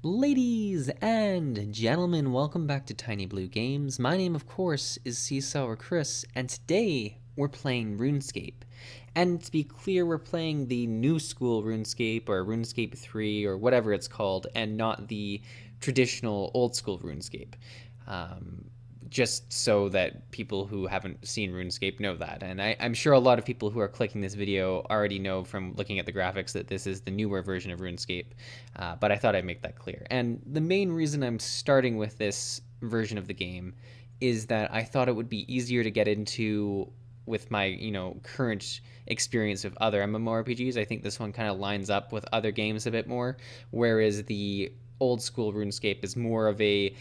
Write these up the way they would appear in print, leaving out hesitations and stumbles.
Ladies and gentlemen, welcome back to Tiny Blue Games. My name, of course, is Seesaw or Chris, and today we're playing RuneScape. And to be clear, we're playing the new school RuneScape, or RuneScape 3, or whatever it's called, and not the traditional old school RuneScape. Um, just so that people who haven't seen RuneScape know that. And I'm sure a lot of people who are clicking this video already know from looking at the graphics that this is the newer version of RuneScape, but I thought I'd make that clear. And the main reason I'm starting with this version of the game is that I thought it would be easier to get into with my current experience of other MMORPGs. I think this one kind of lines up with other games a bit more, whereas the old school RuneScape is more of a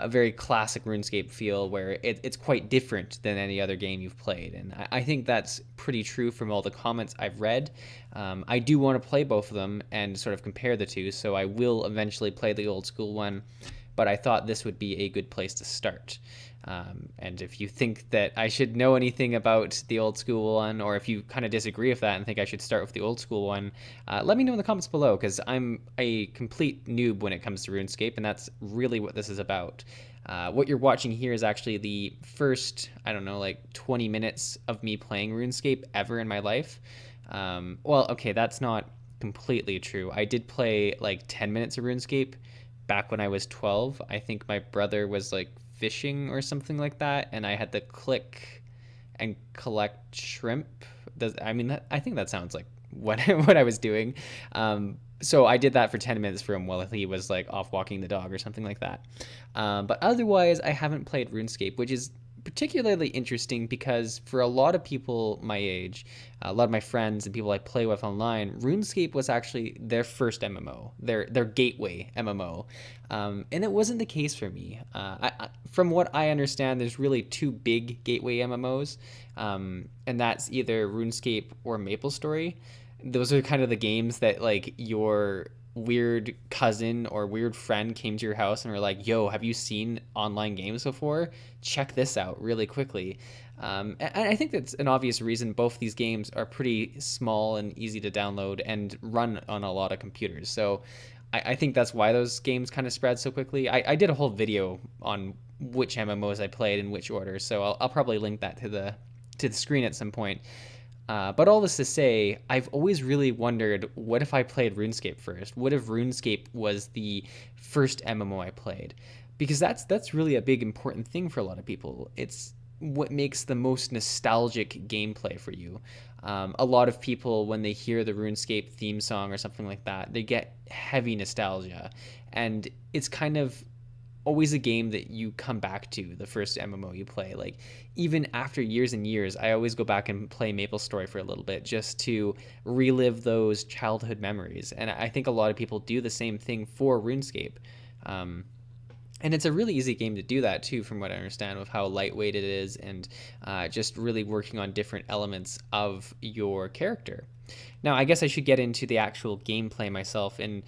very classic RuneScape feel, where it's quite different than any other game you've played. And I think that's pretty true from all the comments I've read. I do want to play both of them and sort of compare the two, so I will eventually play the old school one, but I thought this would be a good place to start. And if you think that I should know anything about the old school one, or if you kind of disagree with that and think I should start with the old school one, let me know in the comments below, because I'm a complete noob when it comes to RuneScape, and that's really what this is about. What you're watching here is actually the first, I don't know, like 20 minutes of me playing RuneScape ever in my life. Well, okay, that's not completely true. I did play like 10 minutes of RuneScape back when I was 12. I think my brother was like fishing or something like that, and I had to click and collect shrimp. I think that sounds like what what I was doing. So I did that for 10 minutes for him while he was like off walking the dog or something like that. But otherwise, I haven't played RuneScape, which is particularly interesting because for a lot of people my age, a lot of my friends and people I play with online, RuneScape was actually their first MMO, their gateway MMO, and it wasn't the case for me. From what I understand, there's really two big gateway MMOs, and that's either RuneScape or Maplestory. Those are kind of the games that like your weird cousin or weird friend came to your house and were like, yo, have you seen online games before? Check this out really quickly. And I think that's an obvious reason. Both these games are pretty small and easy to download and run on a lot of computers. So I think that's why those games kind of spread so quickly. I did a whole video on which MMOs I played in which order, so I'll probably link that to the screen at some point. But all this to say, I've always really wondered, what if I played RuneScape first? What if RuneScape was the first MMO I played? Because that's really a big important thing for a lot of people. It's what makes the most nostalgic gameplay for you. A lot of people, when they hear the RuneScape theme song or something like that, they get heavy nostalgia. And it's kind of always a game that you come back to, the first MMO you play. Like, even after years and years, I always go back and play Maplestory for a little bit just to relive those childhood memories. And I think a lot of people do the same thing for RuneScape. And it's a really easy game to do that too, from what I understand, with how lightweight it is, and just really working on different elements of your character. Now, I guess I should get into the actual gameplay myself and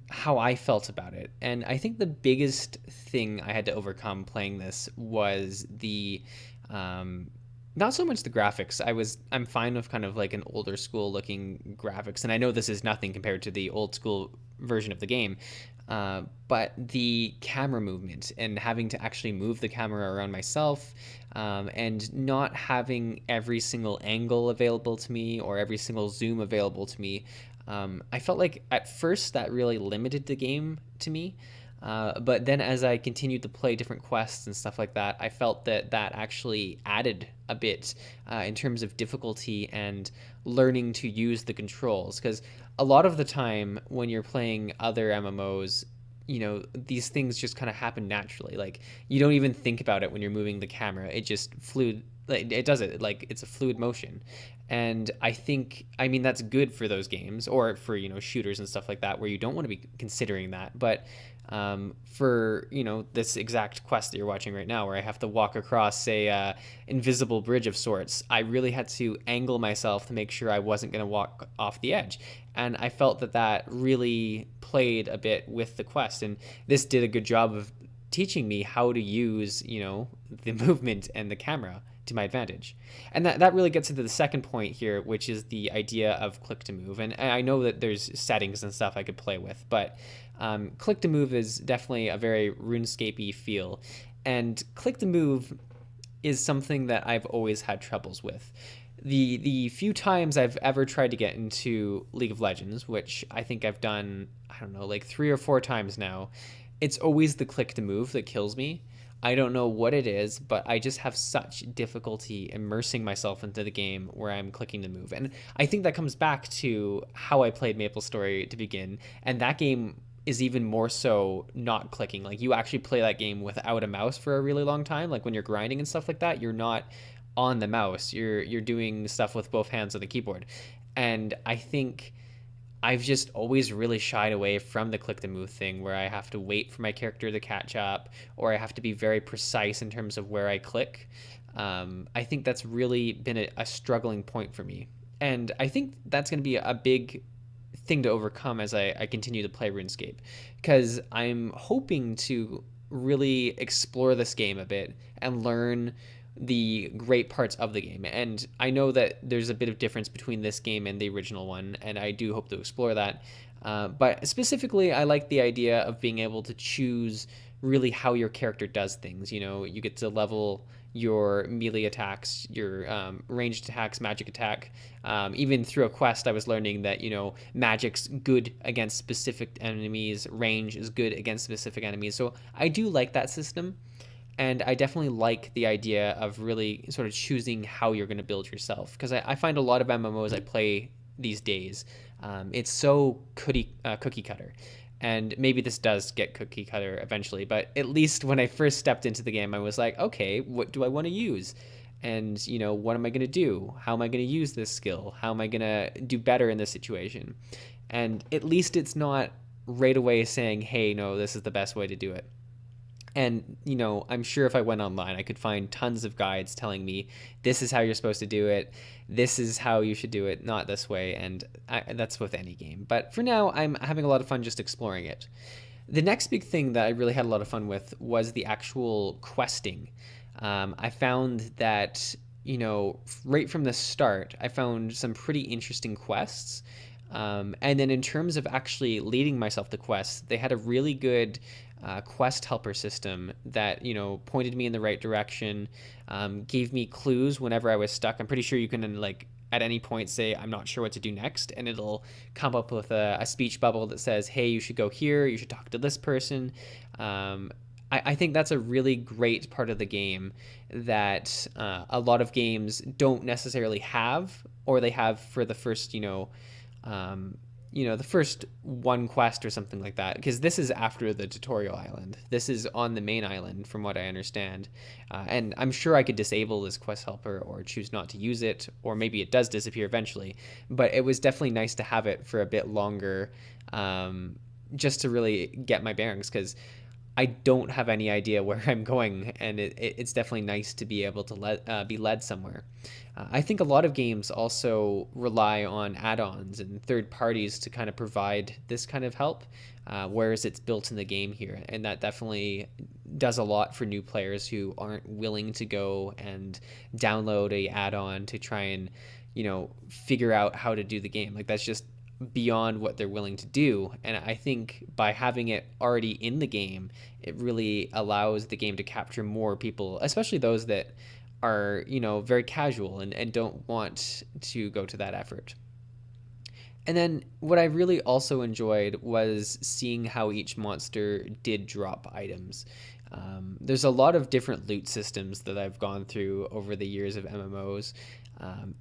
how I felt about it. And I think the biggest thing I had to overcome playing this was the not so much the graphics. I'm fine with kind of like an older school looking graphics, and I know this is nothing compared to the old school version of the game, but the camera movement and having to actually move the camera around myself, and not having every single angle available to me or every single zoom available to me. I felt like at first that really limited the game to me, but then as I continued to play different quests and stuff like that, I felt that that actually added a bit in terms of difficulty and learning to use the controls. Because a lot of the time when you're playing other MMOs, these things just kind of happen naturally. Like, you don't even think about it when you're moving the camera. It just fluid. It does it like it's a fluid motion. And I mean, that's good for those games, or for, shooters and stuff like that, where you don't want to be considering that. But for, this exact quest that you're watching right now, where I have to walk across a invisible bridge of sorts, I really had to angle myself to make sure I wasn't going to walk off the edge. And I felt that really played a bit with the quest. And this did a good job of teaching me how to use, the movement and the camera to my advantage. And that really gets into the second point here, which is the idea of click to move. And I know that there's settings and stuff I could play with, but click to move is definitely a very RuneScape-y feel. And click to move is something that I've always had troubles with. The few times I've ever tried to get into League of Legends, which I think I've done, I don't know, like 3 or 4 times now, it's always the click to move that kills me. I don't know what it is, but I just have such difficulty immersing myself into the game where I'm clicking to move. And I think that comes back to how I played Maplestory to begin. And that game is even more so not clicking. Like, you actually play that game without a mouse for a really long time. Like when you're grinding and stuff like that, you're not on the mouse. You're doing stuff with both hands on the keyboard. And I think I've just always really shied away from the click to move thing, where I have to wait for my character to catch up, or I have to be very precise in terms of where I click. I think that's really been a struggling point for me. And I think that's going to be a big thing to overcome as I continue to play RuneScape, because I'm hoping to really explore this game a bit and learn the great parts of the game. And I know that there's a bit of difference between this game and the original one, and I do hope to explore that. But specifically, I like the idea of being able to choose really how your character does things. You know, you get to level your melee attacks, your ranged attacks, magic attack. Even through a quest, I was learning that, you know, magic's good against specific enemies, range is good against specific enemies. So I do like that system. And I definitely like the idea of really sort of choosing how you're going to build yourself, because I find a lot of MMOs I play these days, it's so cookie cutter. And maybe this does get cookie cutter eventually, but at least when I first stepped into the game, I was like, okay, what do I want to use? And, you know, what am I going to do? How am I going to use this skill? How am I going to do better in this situation? And at least it's not right away saying, hey, no, this is the best way to do it. And, you know, I'm sure if I went online, I could find tons of guides telling me this is how you're supposed to do it. This is how you should do it, not this way. And that's with any game. But for now, I'm having a lot of fun just exploring it. The next big thing that I really had a lot of fun with was the actual questing. I found that, you know, right from the start, I found some pretty interesting quests. And then in terms of actually leading myself to quests, they had a really good quest helper system that, you know, pointed me in the right direction, gave me clues whenever I was stuck. I'm pretty sure you can, like, at any point say, I'm not sure what to do next, and it'll come up with a speech bubble that says, hey, you should go here, you should talk to this person. I think that's a really great part of the game that a lot of games don't necessarily have, or they have for the first, the first one quest or something like that, because this is after the tutorial island. This is on the main island, from what I understand. And I'm sure I could disable this quest helper or choose not to use it, or maybe it does disappear eventually. But it was definitely nice to have it for a bit longer, just to really get my bearings, because I don't have any idea where I'm going, and it's definitely nice to be able to be led somewhere. I think a lot of games also rely on add-ons and third parties to kind of provide this kind of help, whereas it's built in the game here, and that definitely does a lot for new players who aren't willing to go and download a add-on to try and, figure out how to do the game. Like, that's just beyond what they're willing to do. And I think by having it already in the game, it really allows the game to capture more people, especially those that are, very casual and don't want to go to that effort. And then what I really also enjoyed was seeing how each monster did drop items. There's a lot of different loot systems that I've gone through over the years of MMOs.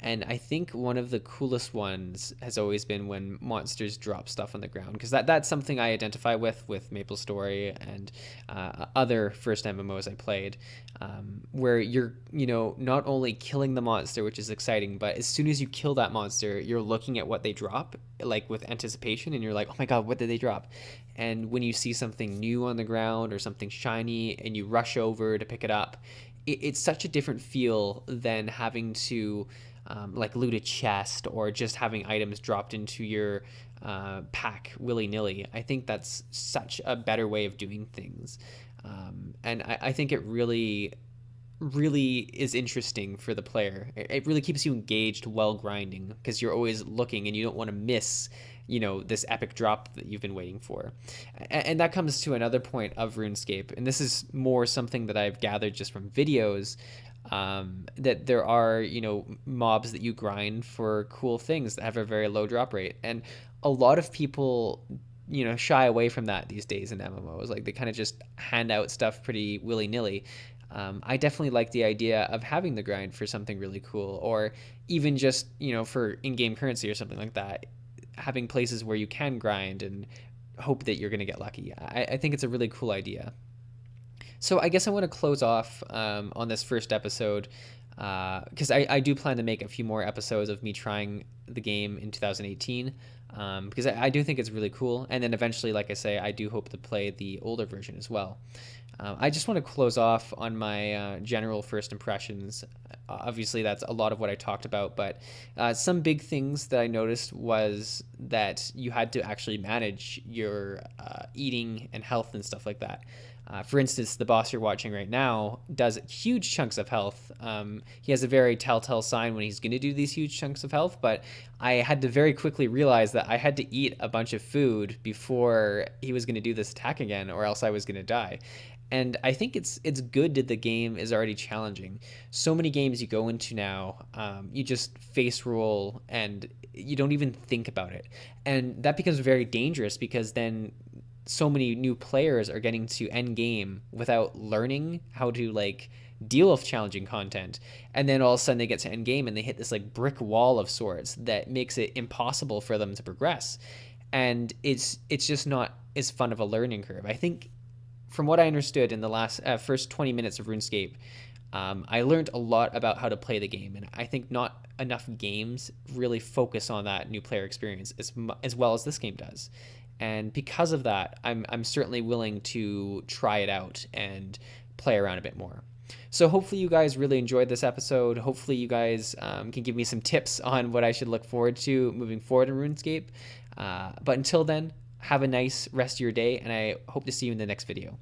And I think one of the coolest ones has always been when monsters drop stuff on the ground, because that's something I identify with Maplestory and other first MMOs I played, where you're, not only killing the monster, which is exciting, but as soon as you kill that monster, you're looking at what they drop, like with anticipation, and you're like, oh my god, what did they drop? And when you see something new on the ground or something shiny and you rush over to pick it up, it's such a different feel than having to like loot a chest or just having items dropped into your pack willy-nilly. I think that's such a better way of doing things. And I think it really really is interesting for the player. It really keeps you engaged while grinding because you're always looking and you don't want to miss, this epic drop that you've been waiting for. And that comes to another point of RuneScape, and this is more something that I've gathered just from videos. That there are, mobs that you grind for cool things that have a very low drop rate, and a lot of people shy away from that these days in MMOs. Like, they kind of just hand out stuff pretty willy-nilly. I definitely like the idea of having the grind for something really cool, or even just for in-game currency or something like that. Having places where you can grind and hope that you're going to get lucky. I think it's a really cool idea. So I guess I want to close off on this first episode because I do plan to make a few more episodes of me trying the game in 2018 because I do think it's really cool. And then eventually, like I say, I do hope to play the older version as well. I just want to close off on my general first impressions. Obviously, that's a lot of what I talked about, but some big things that I noticed was that you had to actually manage your eating and health and stuff like that. For instance, the boss you're watching right now does huge chunks of health. He has a very telltale sign when he's going to do these huge chunks of health, but I had to very quickly realize that I had to eat a bunch of food before he was going to do this attack again, or else I was going to die. And I think it's good that the game is already challenging. So many games you go into now, you just face roll and you don't even think about it. And that becomes very dangerous because then so many new players are getting to end game without learning how to deal with challenging content, and then all of a sudden they get to end game and they hit this brick wall of sorts that makes it impossible for them to progress, and it's just not as fun of a learning curve. I think from what I understood in the last first 20 minutes of RuneScape, I learned a lot about how to play the game, and I think not enough games really focus on that new player experience as well as this game does. And because of that, I'm certainly willing to try it out and play around a bit more. So hopefully you guys really enjoyed this episode. Hopefully you guys can give me some tips on what I should look forward to moving forward in RuneScape. But until then, have a nice rest of your day, and I hope to see you in the next video.